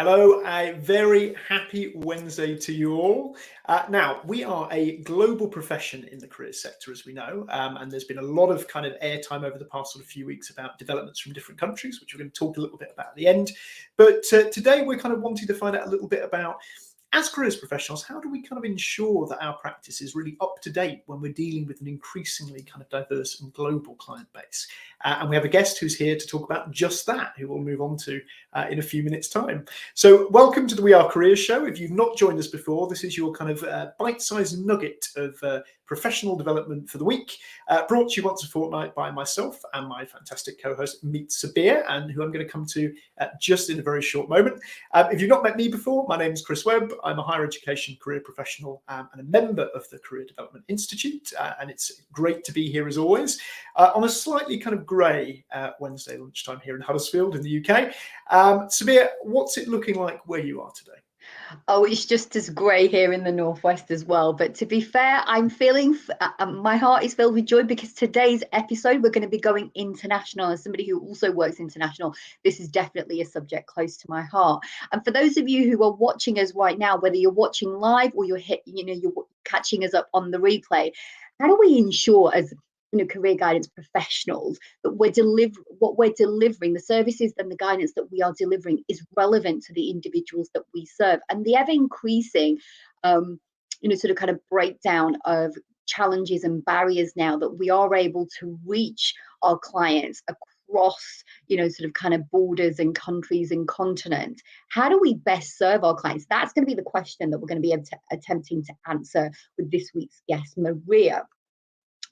Hello, a very happy Wednesday to you all. Now, we are a global profession in the careers sector, as we know, and there's been a lot of kind of airtime over the past sort of few weeks about developments from different countries, which we're going to talk a little bit about at the end. But today we're kind of wanting to find out a little bit about, as careers professionals, how do we kind of ensure that our practice is really up to date when we're dealing with an increasingly kind of diverse and global client base? And we have a guest who's here to talk about just that, who we'll move on to in a few minutes' time. So welcome to the We Are Careers show. If you've not joined us before, this is your kind of bite-sized nugget of professional development for the week, brought to you once a fortnight by myself and my fantastic co-host, Meet Sabiha, and who I'm going to come to just in a very short moment. If you've not met me before, my name is Chris Webb. I'm a higher education career professional and a member of the Career Development Institute, and it's great to be here as always on a slightly kind of grey Wednesday lunchtime here in Huddersfield in the UK. Sabiha, what's it looking like where you are today? Oh, it's just as grey here in the northwest as well. But to be fair, I'm feeling my heart is filled with joy because today's episode we're going to be going international. As somebody who also works international, this is definitely a subject close to my heart. And for those of you who are watching us right now, whether you're watching live or you're catching us up on the replay, how do we ensure as career guidance professionals that what we're delivering, the services and the guidance that we are delivering is relevant to the individuals that we serve? And the ever increasing sort of kind of breakdown of challenges and barriers now that we are able to reach our clients across sort of kind of borders and countries and continents. How do we best serve our clients? That's going to be the question that we're going to be attempting to answer with this week's guest, Maria.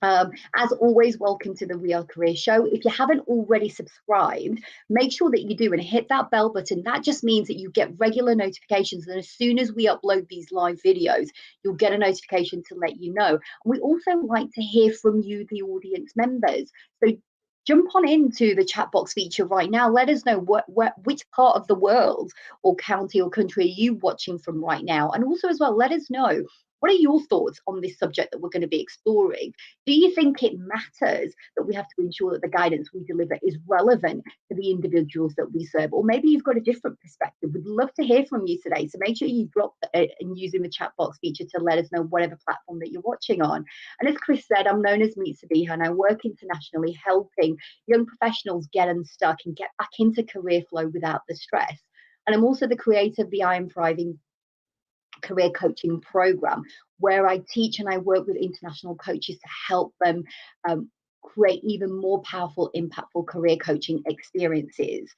As always, welcome to the We Are Career show. If you haven't already subscribed, make sure that you do and hit that bell button. That just means that you get regular notifications, and as soon as we upload these live videos, you'll get a notification to let you know. And we also like to hear from you, the audience members. So jump on into the chat box feature right now. Let us know which part of the world or county or country are you watching from right now. And also as well, let us know, what are your thoughts on this subject that we're going to be exploring? Do you think it matters that we have to ensure that the guidance we deliver is relevant to the individuals that we serve? Or maybe you've got a different perspective. We'd love to hear from you today. So make sure you drop and using the chat box feature to let us know whatever platform that you're watching on. And as Chris said, I'm known as Meet Sabiha, and I work internationally helping young professionals get unstuck and get back into career flow without the stress. And I'm also the creator of the I Am Thriving career coaching program, where I teach and I work with international coaches to help them create even more powerful, impactful career coaching experiences.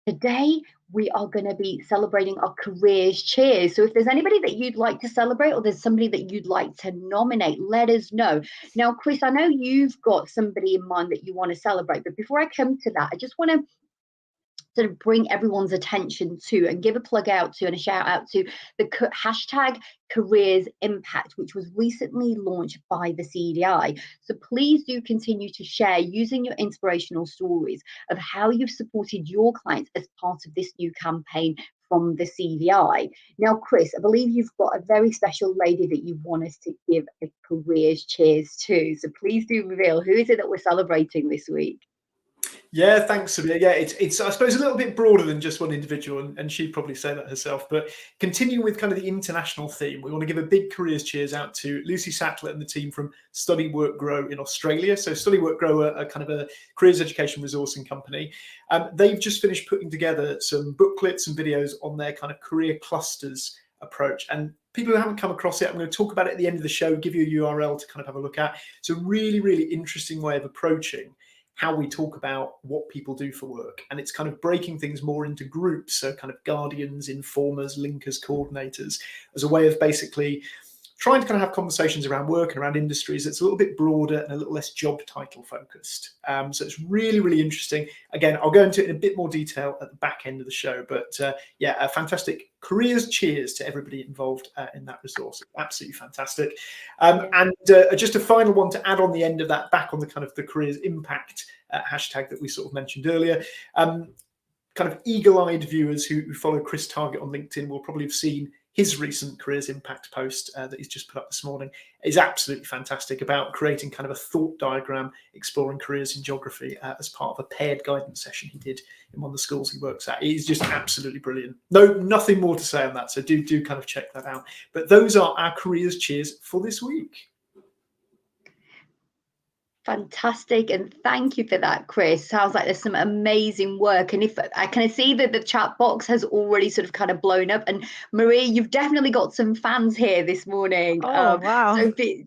Today, we are going to be celebrating our careers cheers. So if there's anybody that you'd like to celebrate or there's somebody that you'd like to nominate, let us know. Now, Chris, I know you've got somebody in mind that you want to celebrate, but before I come to that, I just want to sort of bring everyone's attention to and give a plug out to and a shout out to the hashtag Careers Impact, which was recently launched by the CEIAG. So please do continue to share using your inspirational stories of how you've supported your clients as part of this new campaign from the CEIAG. Now, Chris, I believe you've got a very special lady that you want us to give a careers cheers to. So please do reveal, who is it that we're celebrating this week? Yeah, thanks, Sabiha. Yeah, it's I suppose a little bit broader than just one individual, and she'd probably say that herself. But continuing with kind of the international theme, we want to give a big careers cheers out to Lucy Sattler and the team from Study Work Grow in Australia. So Study Work Grow are kind of a careers education resourcing company. They've just finished putting together some booklets and videos on their kind of career clusters approach. And people who haven't come across it, I'm going to talk about it at the end of the show, give you a URL to kind of have a look at. It's a really, really interesting way of approaching how we talk about what people do for work. And it's kind of breaking things more into groups. So kind of guardians, informers, linkers, coordinators, as a way of basically trying to kind of have conversations around work and around industries that's a little bit broader and a little less job title focused. So it's really, really interesting. Again, I'll go into it in a bit more detail at the back end of the show, but yeah, a fantastic careers cheers to everybody involved in that resource. Absolutely fantastic. And just a final one to add on the end of that, back on the kind of the careers impact hashtag that we sort of mentioned earlier. Kind of eagle-eyed viewers who follow Chris Target on LinkedIn will probably have seen his recent Careers Impact post that he's just put up this morning is absolutely fantastic, about creating kind of a thought diagram exploring careers in geography as part of a paired guidance session he did in one of the schools he works at. He's just absolutely brilliant. Nothing more to say on that, so do kind of check that out. But those are our careers cheers for this week. Fantastic, and thank you for that, Chris. Sounds like there's some amazing work, and if I can see that the chat box has already sort of kind of blown up, and Maria, you've definitely got some fans here this morning. Wow.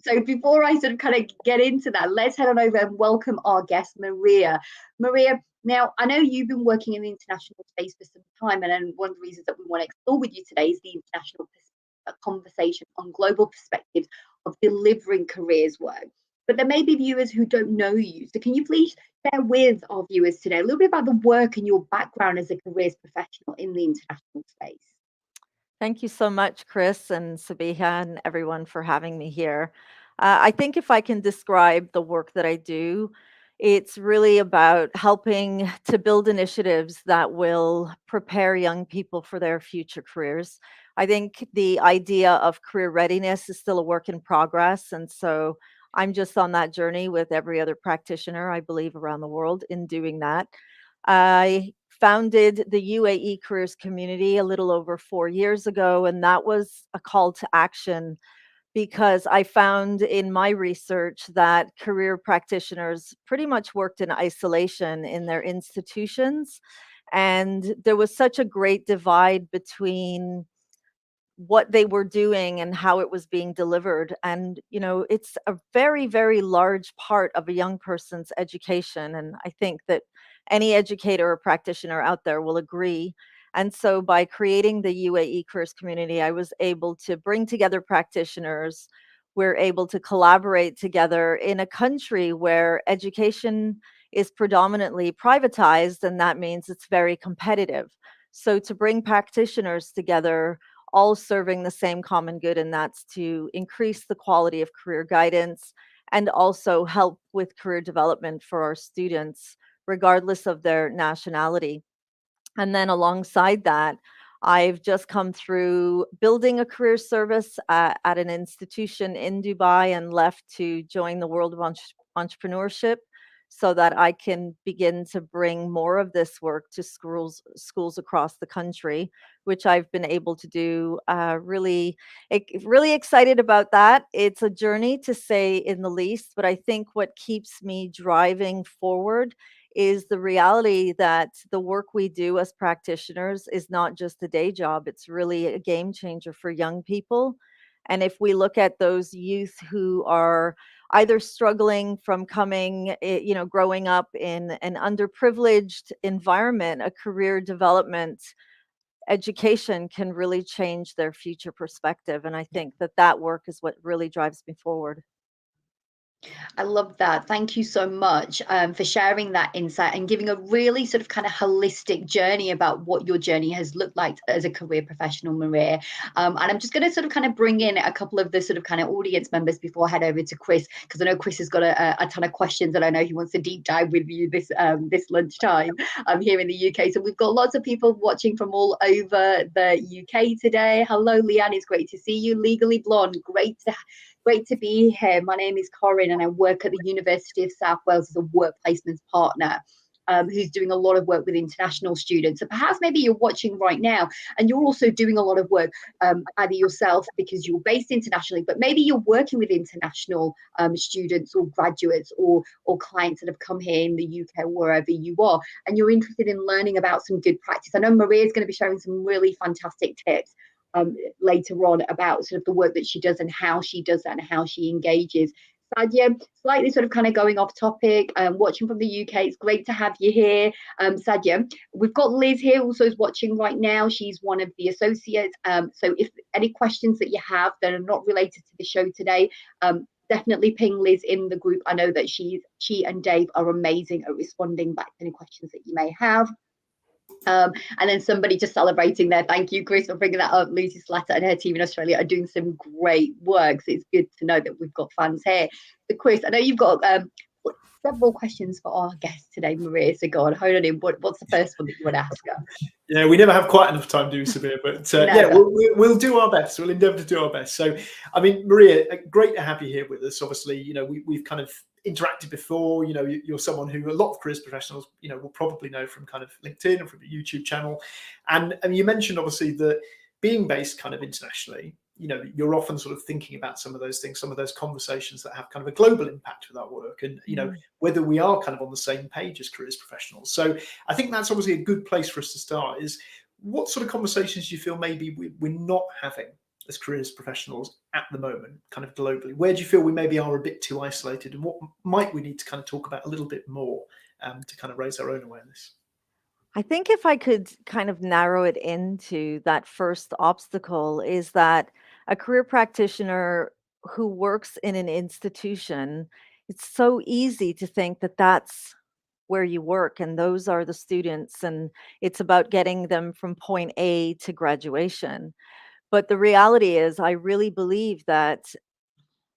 So before I sort of kind of get into that, let's head on over and welcome our guest, Maria. Maria, now I know you've been working in the international space for some time, and then one of the reasons that we want to explore with you today is the international conversation on global perspectives of delivering careers work. But there may be viewers who don't know you. So can you please share with our viewers today a little bit about the work and your background as a careers professional in the international space? Thank you so much, Chris and Sabiha and everyone for having me here. I think if I can describe the work that I do, it's really about helping to build initiatives that will prepare young people for their future careers. I think the idea of career readiness is still a work in progress. And so I'm just on that journey with every other practitioner, I believe, around the world in doing that. I founded the UAE careers community a little over 4 years ago, and that was a call to action because I found in my research that career practitioners pretty much worked in isolation in their institutions. And there was such a great divide between what they were doing and how it was being delivered. And, it's a very, very large part of a young person's education. And I think that any educator or practitioner out there will agree. And so by creating the UAE Careers community, I was able to bring together practitioners. We're able to collaborate together in a country where education is predominantly privatized, and that means it's very competitive. So to bring practitioners together, all serving the same common good, and that's to increase the quality of career guidance and also help with career development for our students, regardless of their nationality. And then alongside that, I've just come through building a career service at an institution in Dubai and left to join the world of entrepreneurship so that I can begin to bring more of this work to schools across the country, which I've been able to do. Really excited about that. It's a journey, to say in the least, but I think what keeps me driving forward is the reality that the work we do as practitioners is not just a day job. It's really a game changer for young people. And if we look at those youth who are either struggling from growing up in an underprivileged environment, a career development education can really change their future perspective. And I think that work is what really drives me forward. I love that. Thank you so much for sharing that insight and giving a really sort of kind of holistic journey about what your journey has looked like as a career professional, Maria. And I'm just going to sort of kind of bring in a couple of the sort of kind of audience members before I head over to Chris, because I know Chris has got a ton of questions and I know he wants to deep dive with you this lunchtime here in the UK. So we've got lots of people watching from all over the UK today. Hello, Leanne. It's great to see you. Legally Blonde. Great to be here. My name is Corinne and I work at the University of South Wales as a work placements partner who's doing a lot of work with international students. So perhaps maybe you're watching right now and you're also doing a lot of work either yourself because you're based internationally, but maybe you're working with international students or graduates or clients that have come here in the UK, wherever you are, and you're interested in learning about some good practice. I know Maria's going to be sharing some really fantastic tips later on about sort of the work that she does and how she does that and how she engages. Sadia, slightly sort of kind of going off topic, watching from the UK. It's great to have you here. Sadia, we've got Liz here also is watching right now. She's one of the associates. So if any questions that you have that are not related to the show today, definitely ping Liz in the group. I know that she and Dave are amazing at responding back to any questions that you may have. And then somebody just celebrating there. Thank you, Chris, for bringing that up. Lucy Slatter and her team in Australia are doing some great work. So it's good to know that we've got fans here. So Chris, I know you've got got several questions for our guest today, Maria. So go on, hold on in. What's the first one that you want to ask her? Yeah, we never have quite enough time, do we, Sabiha? But yeah, we'll do our best. We'll endeavour to do our best. So, I mean, Maria, great to have you here with us. Obviously, you know, we've kind of interacted before. You know, you're someone who a lot of careers professionals, you know, will probably know from kind of LinkedIn and from your YouTube channel. And you mentioned obviously that being based kind of internationally, you know, you're often sort of thinking about some of those things, some of those conversations that have kind of a global impact with our work, and you know, whether we are kind of on the same page as careers professionals. So I think that's obviously a good place for us to start. Is what sort of conversations do you feel maybe we're not having as careers professionals at the moment, kind of globally? Where do you feel we maybe are a bit too isolated, and what might we need to kind of talk about a little bit more to kind of raise our own awareness? I think if I could kind of narrow it into that first obstacle is that a career practitioner who works in an institution, it's so easy to think that that's where you work and those are the students and it's about getting them from point A to graduation. But the reality is, I really believe that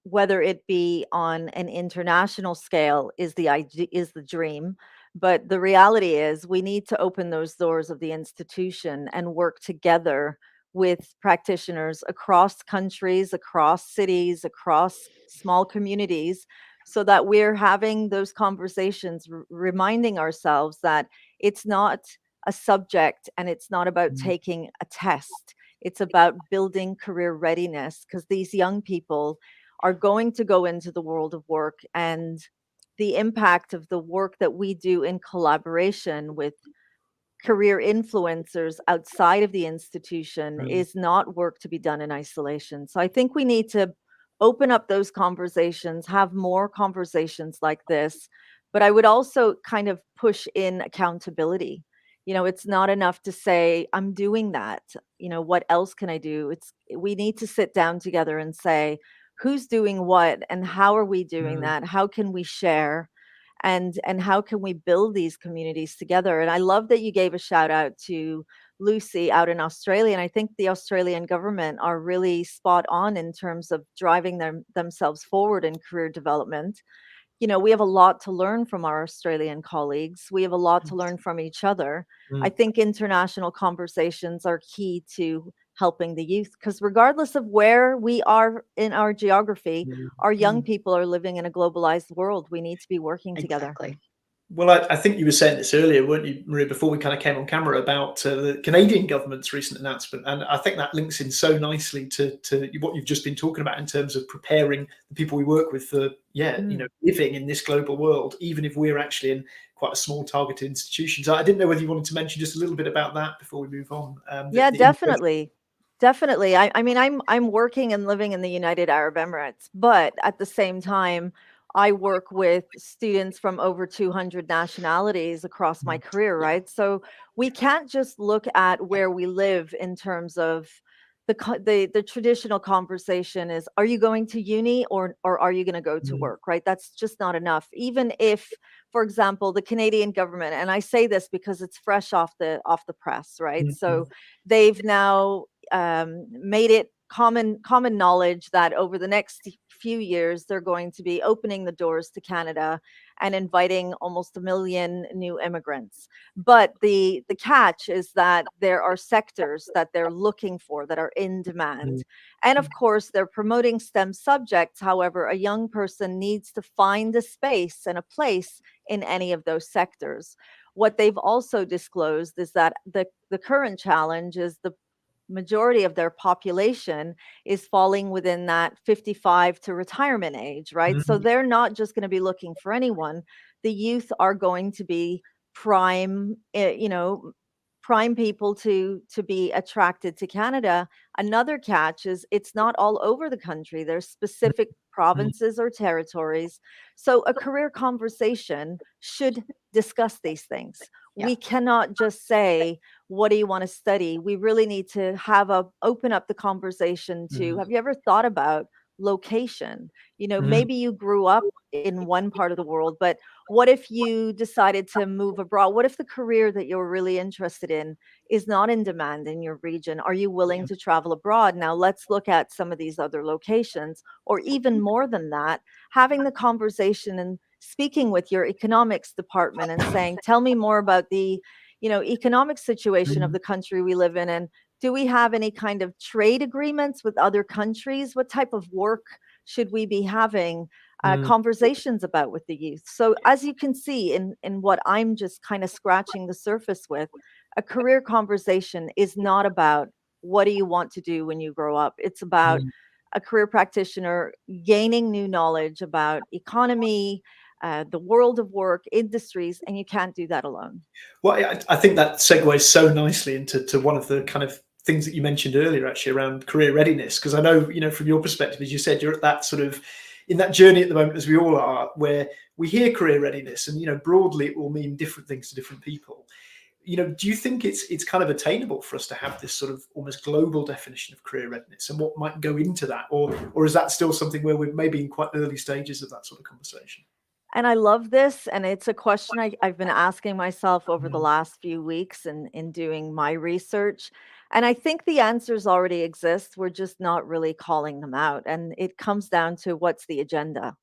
whether it be on an international scale is the dream, but the reality is we need to open those doors of the institution and work together with practitioners across countries, across cities, across small communities, so that we're having those conversations, reminding ourselves that it's not a subject and it's not about taking a test. It's about building career readiness, because these young people are going to go into the world of work, and the impact of the work that we do in collaboration with career influencers outside of the institution is not work to be done in isolation. So I think we need to open up those conversations, have more conversations like this. But I would also kind of push in accountability. You know, it's not enough to say, I'm doing that. You know, what else can I do? We need to sit down together and say, who's doing what and how are we doing that? How can we share? And how can we build these communities together? And I love that you gave a shout out to Lucy out in Australia, and I think the Australian government are really spot on in terms of driving themselves forward in career development. You know, we have a lot to learn from our Australian colleagues. We have a lot to learn from each other. I think international conversations are key to helping the youth, because regardless of where we are in our geography, our young people are living in a globalized world. We need to be working together. Exactly. Well, I think you were saying this earlier, weren't you, Maria, before we kind of came on camera, about the Canadian government's recent announcement. And I think that links in so nicely to what you've just been talking about in terms of preparing the people we work with for, you know, living in this global world, even if we're actually in quite a small targeted institution. So I didn't know whether you wanted to mention just a little bit about that before we move on. Yeah, definitely. Definitely. I mean, I'm working and living in the United Arab Emirates, but at the same time, I work with students from over 200 nationalities across my career, right? So we can't just look at where we live in terms of the traditional conversation is, are you going to uni or are you going to go to work, right? That's just not enough. Even if, for example, the Canadian government, and I say this because it's fresh off the press, right? So they've now made it common knowledge that over the next few years they're going to be opening the doors to Canada and inviting almost 1 million new immigrants. But the catch is that there are sectors that they're looking for that are in demand. And of course, they're promoting STEM subjects. However, a young person needs to find a space and a place in any of those sectors. What they've also disclosed is that the current challenge is the majority of their population is falling within that 55 to retirement age, right? So they're not just going to be looking for anyone. The youth are going to be prime, prime people to be attracted to Canada. Another catch is it's not all over the country. There's specific provinces or territories. So a career conversation should discuss these things. We cannot just say, what do you want to study? We really need to open up the conversation to, have you ever thought about location? You know, maybe you grew up in one part of the world, but what if you decided to move abroad? What if the career that you're really interested in is not in demand in your region? Are you willing to travel abroad? Now let's look at some of these other locations, or even more than that, having the conversation and speaking with your economics department and saying, tell me more about the, economic situation of the country we live in, and do we have any kind of trade agreements with other countries? What type of work should we be having conversations about with the youth? So as you can see in what I'm just kind of scratching the surface with, a career conversation is not about what do you want to do when you grow up. It's about a career practitioner gaining new knowledge about economy, the world of work, industries, and you can't do that alone. Well, I think that segues so nicely into one of the kind of things that you mentioned earlier, actually, around career readiness. Because I know, from your perspective, as you said, you're at that sort of in that journey at the moment, as we all are, where we hear career readiness, and broadly it will mean different things to different people. Do you think it's kind of attainable for us to have this sort of almost global definition of career readiness, and what might go into that, or is that still something where we're maybe in quite early stages of that sort of conversation? And I love this. And it's a question I've been asking myself over the last few weeks in doing my research. And I think the answers already exist. We're just not really calling them out. And it comes down to what's the agenda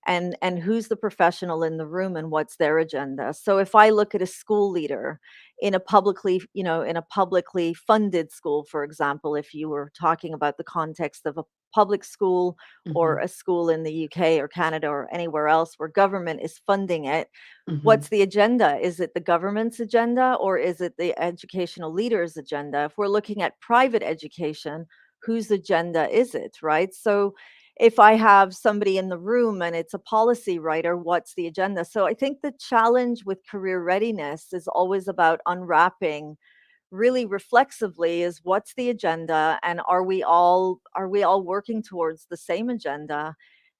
and who's the professional in the room and what's their agenda. So if I look at a school leader in a publicly funded school, for example, if you were talking about the context of a public school or a school in the UK or Canada or anywhere else where government is funding it, what's the agenda? Is it the government's agenda or is it the educational leader's agenda? If we're looking at private education, whose agenda is it, right? So if I have somebody in the room and it's a policy writer, what's the agenda? So I think the challenge with career readiness is always about unwrapping really reflexively is what's the agenda, and are we all working towards the same agenda?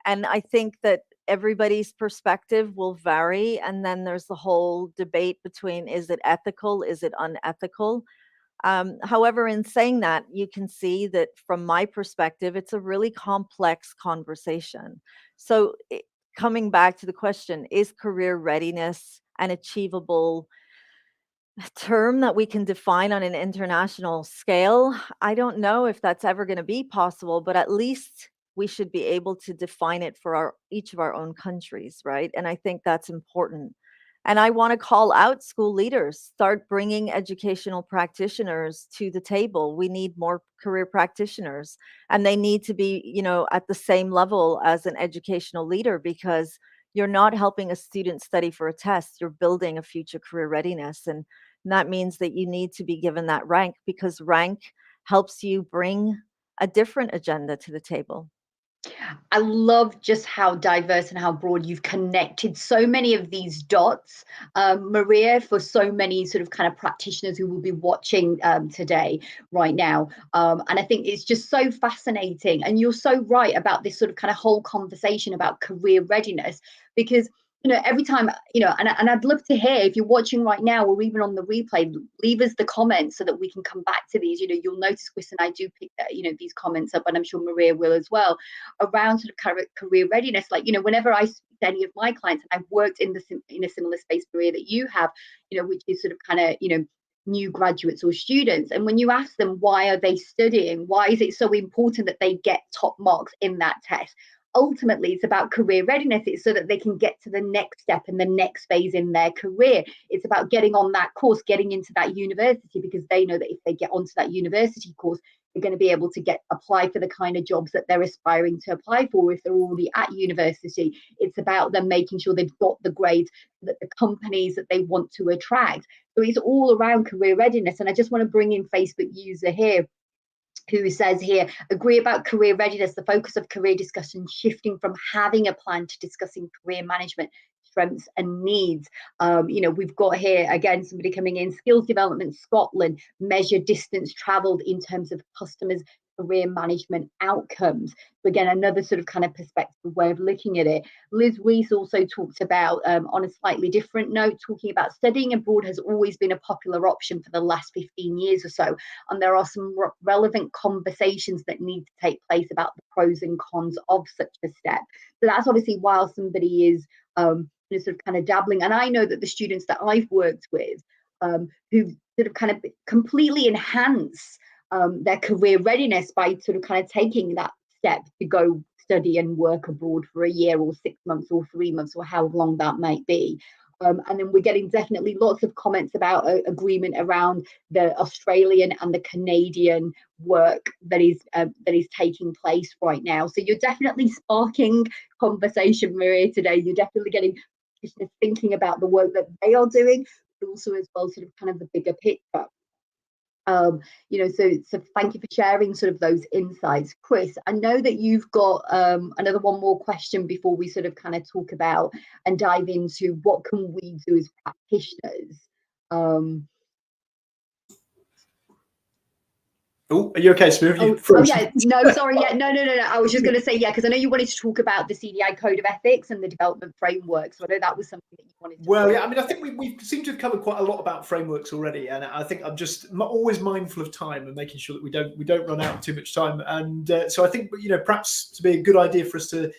And I think that everybody's perspective will vary, and then there's the whole debate between is it ethical, is it unethical. However, in saying that, you can see that from my perspective, it's a really complex conversation. So coming back to the question, is career readiness an achievable term that we can define on an international scale? I don't know if that's ever going to be possible, but at least we should be able to define it for each of our own countries, right? And I think that's important. And I want to call out school leaders, start bringing educational practitioners to the table. We need more career practitioners, and they need to be, at the same level as an educational leader, because you're not helping a student study for a test, you're building a future career readiness. And that means that you need to be given that rank, because rank helps you bring a different agenda to the table. I love just how diverse and how broad you've connected so many of these dots, Maria, for so many sort of kind of practitioners who will be watching today, right now. And I think it's just so fascinating. And you're so right about this sort of kind of whole conversation about career readiness, because every time, and I'd love to hear if you're watching right now or even on the replay, leave us the comments so that we can come back to these. You'll notice Chris and I do pick these comments up, and I'm sure Maria will as well, around sort of career readiness. Like, whenever I speak to any of my clients, and I've worked in a similar space, Maria, that you have, which is sort of kind of, new graduates or students. And when you ask them, why are they studying? Why is it so important that they get top marks in that test? Ultimately, it's about career readiness. It's so that they can get to the next step and the next phase in their career. It's about getting on that course, getting into that university, because they know that if they get onto that university course, they're going to be able to apply for the kind of jobs that they're aspiring to apply for if they're already at university. It's about them making sure they've got the grades that the companies that they want to attract. So it's all around career readiness. And I just want to bring in Facebook user here, who says here, agree about career readiness, the focus of career discussion shifting from having a plan to discussing career management, strengths and needs. We've got here, again, somebody coming in, skills development Scotland, measure distance travelled in terms of customers' career management outcomes. So again, another sort of kind of perspective way of looking at it. Liz Reese also talked about, on a slightly different note, talking about studying abroad has always been a popular option for the last 15 years or so. And there are some relevant conversations that need to take place about the pros and cons of such a step. So that's obviously while somebody is sort of kind of dabbling. And I know that the students that I've worked with, who sort of kind of completely enhance their career readiness by sort of kind of taking that step to go study and work abroad for a year or 6 months or 3 months or how long that might be. And then we're getting definitely lots of comments about agreement around the Australian and the Canadian work that is taking place right now. So you're definitely sparking conversation, Maria, today. You're definitely getting practitioners thinking about the work that they are doing, but also as well sort of kind of the bigger picture. So thank you for sharing sort of those insights. Chris, I know that you've got another one more question before we sort of kind of talk about and dive into what can we do as practitioners. Oh, are you okay, Sabiha? Yeah, no, sorry, yeah, no. I was just going to say, yeah, because I know you wanted to talk about the CEIAG Code of Ethics and the development framework. So I know that was something that you wanted to. Well, yeah, I mean, I think we seem to have covered quite a lot about frameworks already, and I think I'm just always mindful of time and making sure that we don't run out of too much time. And so I think perhaps to be a good idea for us to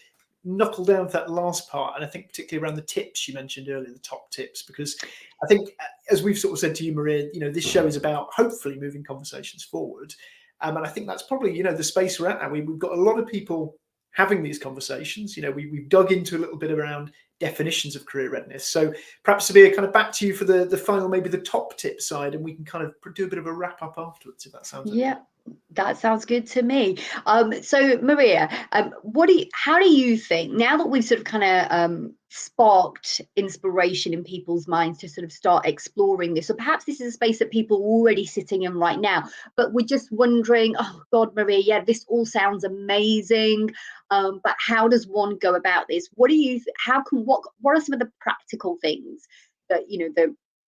knuckle down to that last part, and I think particularly around the tips you mentioned earlier, the top tips, because I think as we've sort of said to you, Maria, this show is about hopefully moving conversations forward, and I think that's probably the space we're at now. We've got a lot of people having these conversations. We've dug into a little bit around definitions of career readiness. So perhaps Sabiha, kind of back to you for the final, maybe the top tip side, and we can kind of do a bit of a wrap up afterwards, if that sounds okay. Yeah. That sounds good to me. So Maria, how do you think, now that we've sort of kind of sparked inspiration in people's minds to sort of start exploring this, or perhaps this is a space that people are already sitting in right now, but we're just wondering, oh God, Maria, yeah, this all sounds amazing, but how does one go about this? What are some of the practical things that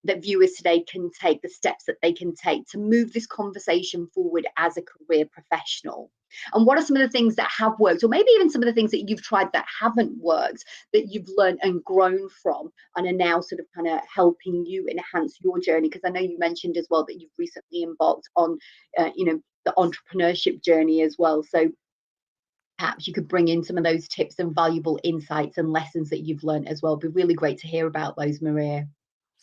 that viewers today can take, the steps that they can take to move this conversation forward as a career professional? And what are some of the things that have worked, or maybe even some of the things that you've tried that haven't worked, that you've learned and grown from and are now sort of kind of helping you enhance your journey? Because I know you mentioned as well that you've recently embarked on the entrepreneurship journey as well. So perhaps you could bring in some of those tips and valuable insights and lessons that you've learned as well. It'd be really great to hear about those, Maria.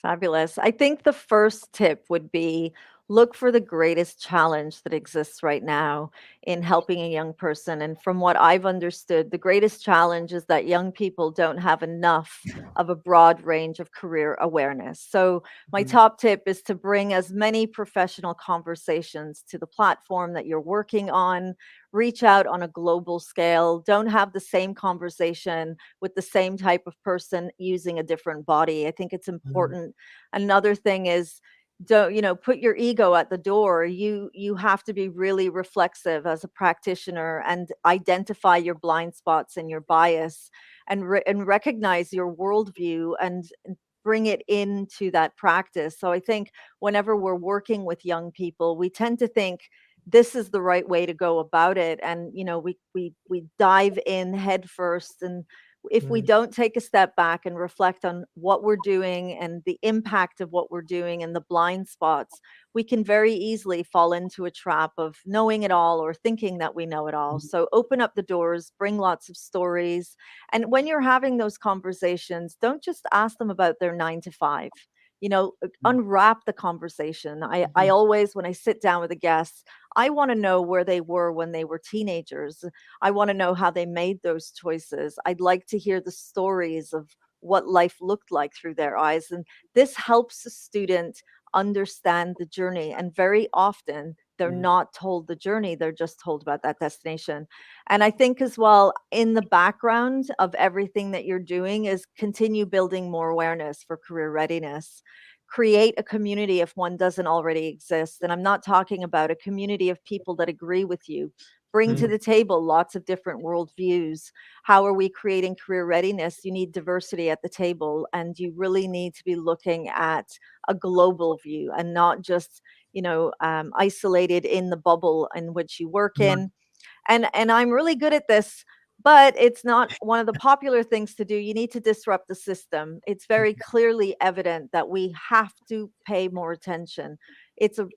Fabulous. I think the first tip would be look for the greatest challenge that exists right now in helping a young person. And from what I've understood, the greatest challenge is that young people don't have enough of a broad range of career awareness. So my top tip is to bring as many professional conversations to the platform that you're working on. Reach out on a global scale. Don't have the same conversation with the same type of person using a different body. I think it's important. Another thing is, don't put your ego at the door. You have to be really reflexive as a practitioner and identify your blind spots and your bias, and recognize your worldview and bring it into that practice. So I think whenever we're working with young people, we tend to think this is the right way to go about it, and we dive in head first. And if we don't take a step back and reflect on what we're doing and the impact of what we're doing and the blind spots, we can very easily fall into a trap of knowing it all or thinking that we know it all. So open up the doors, bring lots of stories. And when you're having those conversations, don't just ask them about their 9 to 5. Unwrap the conversation. I always, when I sit down with a guest, I want to know where they were when they were teenagers. I want to know how they made those choices. I'd like to hear the stories of what life looked like through their eyes. And this helps the student understand the journey. And very often they're not told the journey, they're just told about that destination. And I think as well, in the background of everything that you're doing is continue building more awareness for career readiness. Create a community if one doesn't already exist. And I'm not talking about a community of people that agree with you. Bring to the table lots of different worldviews. How are we creating career readiness? You need diversity at the table, and you really need to be looking at a global view and not just, isolated in the bubble in which you work in. And I'm really good at this, but it's not one of the popular things to do. You need to disrupt the system. It's very clearly evident that we have to pay more attention.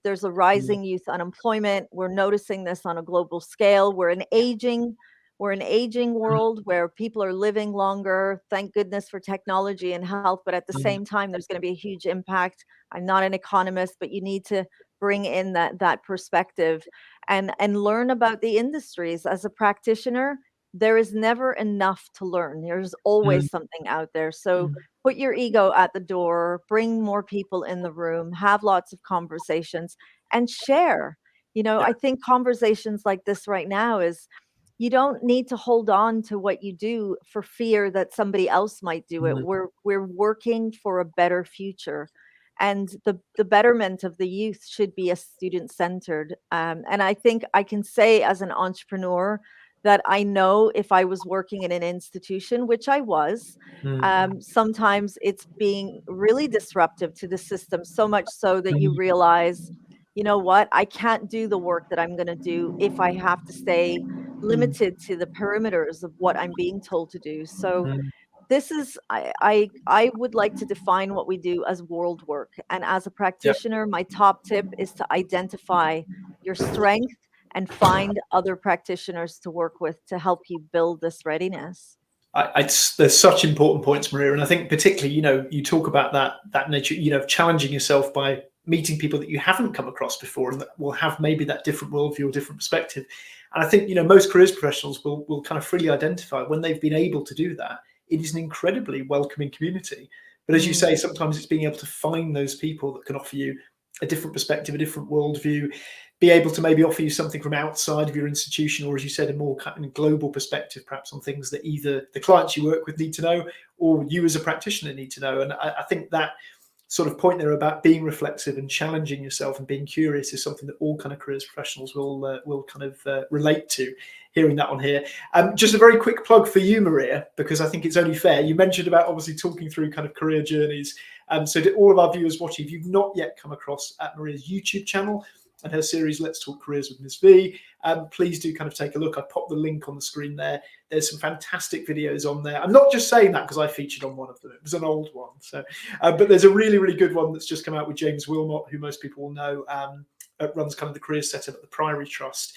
There's a rising youth unemployment. We're noticing this on a global scale. We're an aging world where people are living longer. Thank goodness for technology and health, but at the same time, there's going to be a huge impact. I'm not an economist, but you need to bring in that perspective and learn about the industries. As a practitioner, there is never enough to learn. There's Mm, always something out there. So mm, put your ego at the door, bring more people in the room, have lots of conversations, and share. yeah. I think conversations like this right now is, you don't need to hold on to what you do for fear that somebody else might do it. Mm, We're working for a better future, and the betterment of the youth should be a student centered. And I think I can say as an entrepreneur that I know if I was working in an institution, which I was, mm, sometimes it's being really disruptive to the system, so much so that you mm, realize, you know what, I can't do the work that I'm going to do if I have to stay mm, limited to the perimeters of what I'm being told to do. So mm. this is, I would like to define what we do as world work. And as a Yeah. practitioner, my top tip is to identify your strength and find other practitioners to work with to help you build this readiness. There's such important points, Maria, and I think particularly, you talk about that nature, challenging yourself by meeting people that you haven't come across before and that will have maybe that different worldview or different perspective. And I think most careers professionals will kind of freely identify when they've been able to do that. It is an incredibly welcoming community. But as you Mm. say, sometimes it's being able to find those people that can offer you a different perspective, a different worldview, be able to maybe offer you something from outside of your institution, or as you said, a more kind of global perspective, perhaps on things that either the clients you work with need to know or you as a practitioner need to know. And I think that sort of point there about being reflexive and challenging yourself and being curious is something that all kind of careers professionals will kind of relate to. Hearing that on here, just a very quick plug for you, Maria, because I think it's only fair. You mentioned about obviously talking through kind of career journeys. So to all of our viewers watching, if you've not yet come across Maria's YouTube channel and her series Let's Talk Careers with Ms. V, please do kind of take a look. I popped the link on the screen there. There's some fantastic videos on there. I'm not just saying that because I featured on one of them. It was an old one. So, but there's a really, really good one that's just come out with James Wilmot, who most people will know, runs kind of the career setup at the Priory Trust.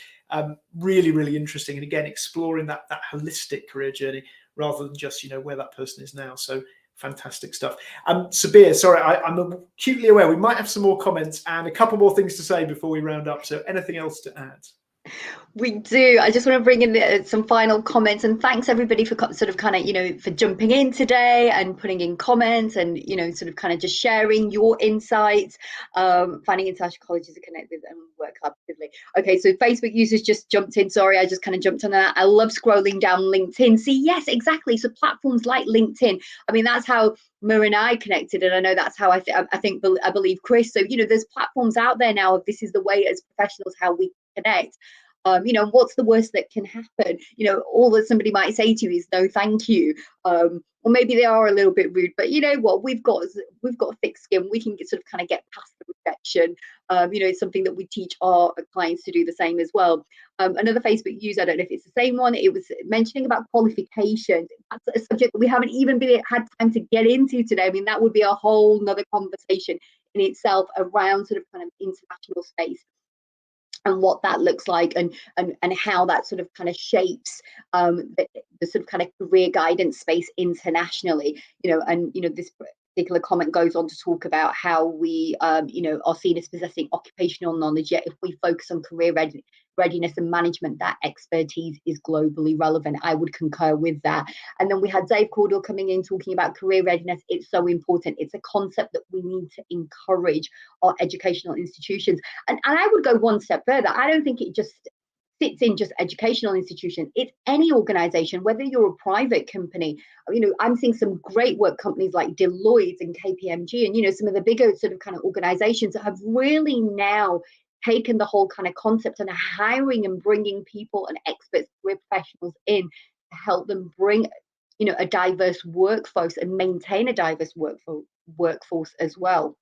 Really, really interesting. And again, exploring that holistic career journey rather than just, where that person is now. So fantastic stuff. Sabiha, sorry, I'm acutely aware we might have some more comments and a couple more things to say before we round up. So anything else to add? We do. I just want to bring in some final comments, and thanks everybody for sort of kind of, for jumping in today and putting in comments and, sort of kind of just sharing your insights, finding international colleges to connect with and work collaboratively. Okay, so Facebook users just jumped in. Sorry, I just kind of jumped on that. I love scrolling down LinkedIn. See, yes, exactly. So platforms like LinkedIn, I mean, that's how Maria and I connected, and I know that's how I believe Chris. So, there's platforms out there now of this is the way as professionals how we connect. What's the worst that can happen? All that somebody might say to you is no, thank you. Or maybe they are a little bit rude, but you know what? We've got thick skin. We can sort of kind of get past the rejection. It's something that we teach our clients to do the same as well. Another Facebook user, I don't know if it's the same one. It was mentioning about qualifications. That's a subject that we haven't even had time to get into today. I mean, that would be a whole nother conversation in itself around sort of kind of international space and what that looks like and how that sort of kind of shapes the sort of kind of career guidance space internationally, this particular comment goes on to talk about how we are seen as possessing occupational knowledge, yet if we focus on career readiness and management, that expertise is globally relevant. I would concur with that. And then we had Dave Cordell coming in talking about career readiness. It's so important. It's a concept that we need to encourage our educational institutions. And I would go one step further. I don't think it just sits in just educational institution. It's any organization, whether you're a private company. I'm seeing some great work companies like Deloitte and KPMG and some of the bigger sort of kind of organizations that have really now taken the whole kind of concept and hiring and bringing people and experts, career professionals in to help them bring a diverse workforce and maintain a diverse workforce as well.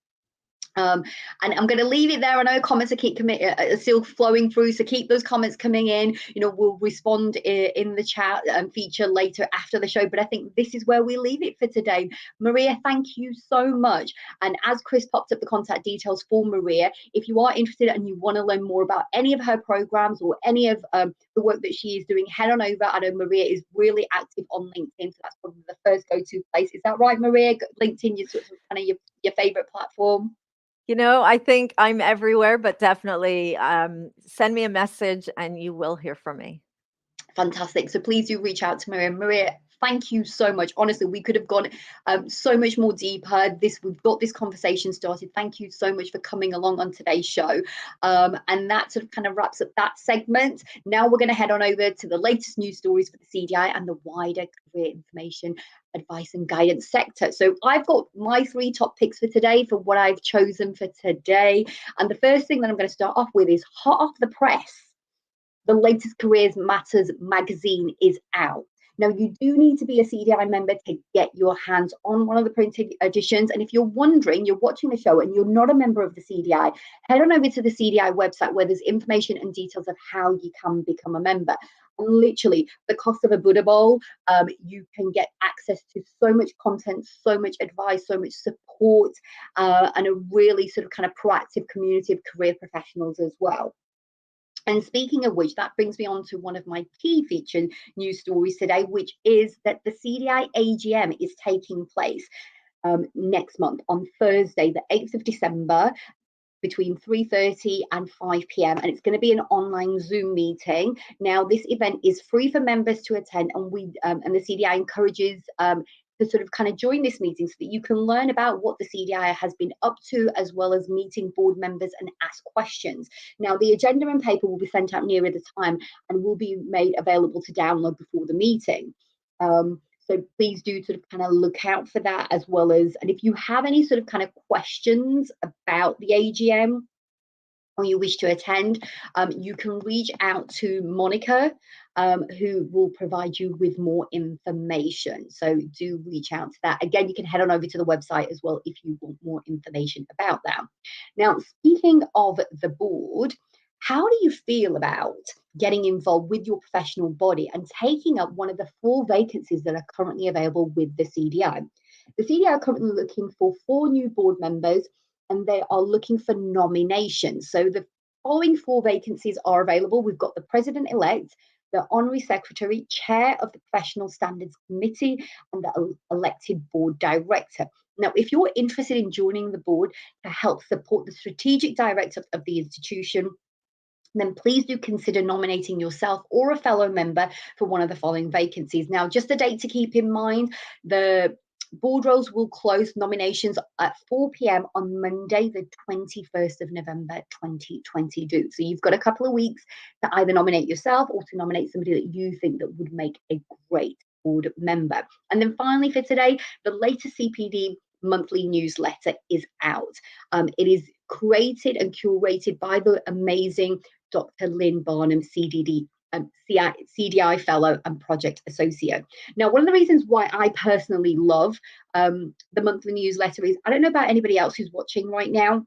And I'm going to leave it there. I know comments are still flowing through, so keep those comments coming in. We'll respond in the chat feature later after the show, but I think this is where we leave it for today. Maria, thank you so much. And as Chris popped up the contact details for Maria, if you are interested and you want to learn more about any of her programs or any of the work that she is doing, head on over. I know Maria is really active on LinkedIn, so that's probably the first go-to place. Is that right, Maria? LinkedIn is sort of kind of your favorite platform? I think I'm everywhere, but definitely send me a message and you will hear from me. Fantastic. So please do reach out to Maria. Maria, thank you so much. Honestly, we could have gone so much more deeper. We've got this conversation started. Thank you so much for coming along on today's show. And that sort of kind of wraps up that segment. Now we're going to head on over to the latest news stories for the CDI and the wider career information, advice and guidance sector. So I've got my 3 top picks for today for what I've chosen for today. And the first thing that I'm going to start off with is hot off the press. The latest Careers Matters magazine is out. Now, you do need to be a CDI member to get your hands on one of the printed editions. And if you're wondering, you're watching the show and you're not a member of the CDI, head on over to the CDI website where there's information and details of how you can become a member. And literally, the cost of a Buddha bowl, you can get access to so much content, so much advice, so much support, and a really sort of kind of proactive community of career professionals as well. And speaking of which, that brings me on to one of my key featured news stories today, which is that the CDI AGM is taking place next month on Thursday, the 8th of December, between 3:30 and 5 p.m. And it's going to be an online Zoom meeting. Now, this event is free for members to attend, and the CDI encourages to sort of kind of join this meeting so that you can learn about what the CDI has been up to, as well as meeting board members and ask questions. Now, the agenda and paper will be sent out nearer the time and will be made available to download before the meeting. So please do sort of kind of look out for that, as well as, and if you have any sort of kind of questions about the AGM or you wish to attend, you can reach out to Monica, who will provide you with more information. So do reach out to that. Again, you can head on over to the website as well if you want more information about that. Now, speaking of the board, how do you feel about getting involved with your professional body and taking up one of the 4 vacancies that are currently available with the CDI? The CDI are currently looking for 4 new board members, and they are looking for nominations. So the following 4 vacancies are available. We've got the president-elect, the honorary secretary, chair of the professional standards committee, and the elected board director. Now, if you're interested in joining the board to help support the strategic director of the institution, then please do consider nominating yourself or a fellow member for one of the following vacancies. Now, just a date to keep in mind, the board roles will close nominations at 4 p.m. on Monday, the 21st of November, 2022. So you've got a couple of weeks to either nominate yourself or to nominate somebody that you think that would make a great board member. And then finally for today, the latest CPD monthly newsletter is out. It is created and curated by the amazing Dr. Lynn Barnum, CDI Fellow and Project Associate. Now, one of the reasons why I personally love the monthly newsletter is, I don't know about anybody else who's watching right now,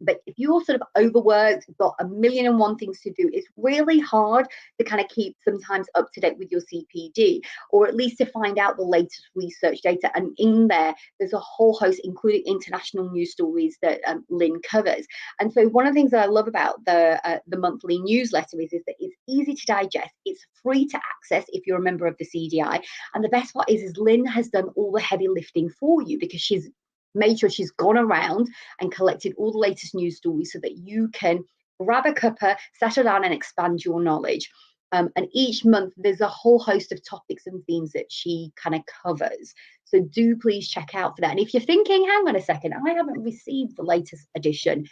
but if you're sort of overworked, got 1,000,001 things to do, it's really hard to kind of keep sometimes up to date with your CPD, or at least to find out the latest research data. And in there, there's a whole host, including international news stories that Lynn covers. And so one of the things that I love about the monthly newsletter is that it's easy to digest. It's free to access if you're a member of the CDI. And the best part is Lynn has done all the heavy lifting for you, because she's made sure she's gone around and collected all the latest news stories so that you can grab a cuppa, settle down and expand your knowledge. And each month there's a whole host of topics and themes that she kind of covers. So do please check out for that. And if you're thinking, hang on a second, I haven't received the latest edition,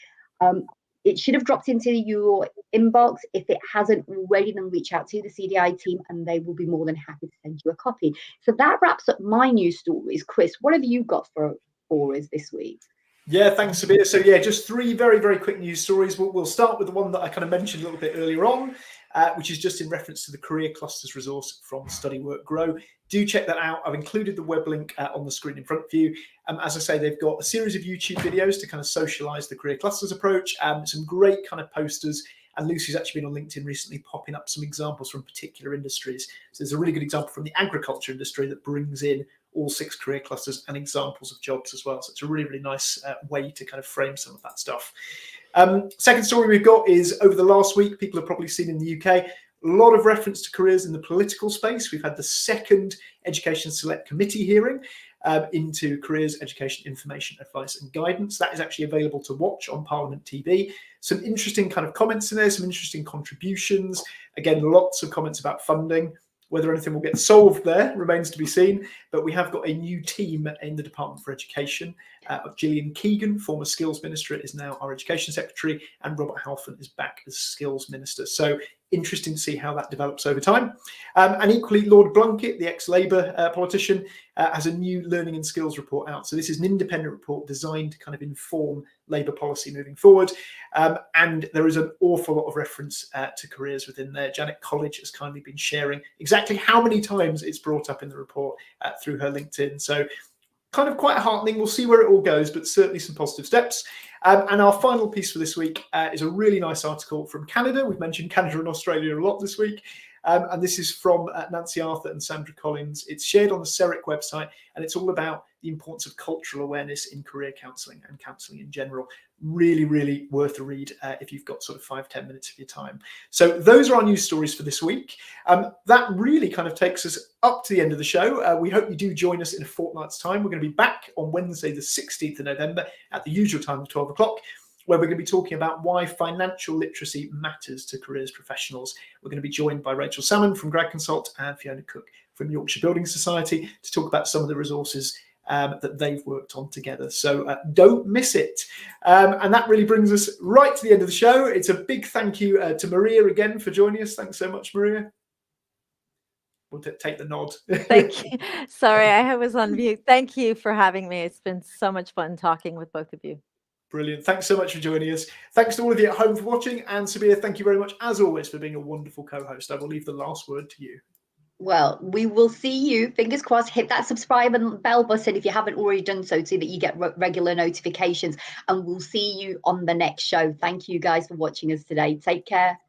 it should have dropped into your inbox. If it hasn't already, then reach out to the CDI team and they will be more than happy to send you a copy. So that wraps up my news stories. Chris, what have you got for us this week? Yeah, thanks, Sabiha. So yeah, just 3 very, very quick news stories. We'll start with the one that I kind of mentioned a little bit earlier on, which is just in reference to the Career Clusters resource from Study Work Grow. Do check that out. I've included the web link on the screen in front of you. As I say, they've got a series of YouTube videos to kind of socialize the Career Clusters approach, some great kind of posters. And Lucy's actually been on LinkedIn recently popping up some examples from particular industries. So there's a really good example from the agriculture industry that brings in all 6 career clusters and examples of jobs as well. So it's a really, really nice way to kind of frame some of that stuff. Second story we've got is, over the last week, people have probably seen in the UK, a lot of reference to careers in the political space. We've had the 2nd Education Select Committee hearing. into careers, education, information, advice and guidance. That is actually available to watch on Parliament TV. Some interesting kind of comments in there, some interesting contributions. Again, lots of comments about funding. Whether anything will get solved there remains to be seen, but we have got a new team in the Department for Education of Gillian Keegan, former Skills Minister, is now our Education Secretary, and Robert Halfon is back as Skills Minister. So interesting to see how that develops over time. And equally, Lord Blunkett, the ex-Labour politician, has a new learning and skills report out. So this is an independent report designed to kind of inform Labour policy moving forward. And there is an awful lot of reference to careers within there. Janet College has kindly been sharing exactly how many times it's brought up in the report through her LinkedIn. So kind of quite heartening. We'll see where it all goes, but certainly some positive steps. And our final piece for this week is a really nice article from Canada. We've mentioned Canada and Australia a lot this week. And this is from Nancy Arthur and Sandra Collins. It's shared on the CEIAG website, and it's all about the importance of cultural awareness in career counselling and counselling in general. Really, really worth a read if you've got sort of 5-10 minutes of your time. So those are our news stories for this week. That really kind of takes us up to the end of the show. We hope you do join us in a fortnight's time. We're going to be back on Wednesday, the 16th of November at the usual time of 12 o'clock. Where we're going to be talking about why financial literacy matters to careers professionals. We're going to be joined by Rachel Salmon from Grad Consult and Fiona Cook from Yorkshire Building Society to talk about some of the resources that they've worked on together. So don't miss it. And that really brings us right to the end of the show. It's a big thank you to Maria again for joining us. Thanks so much, Maria. We'll take the nod. Thank you. Sorry, I was on mute. Thank you for having me. It's been so much fun talking with both of you. Brilliant. Thanks so much for joining us. Thanks to all of you at home for watching. And Sabiha, thank you very much, as always, for being a wonderful co-host. I will leave the last word to you. Well, we will see you. Fingers crossed. Hit that subscribe and bell button if you haven't already done so that you get regular notifications. And we'll see you on the next show. Thank you guys for watching us today. Take care.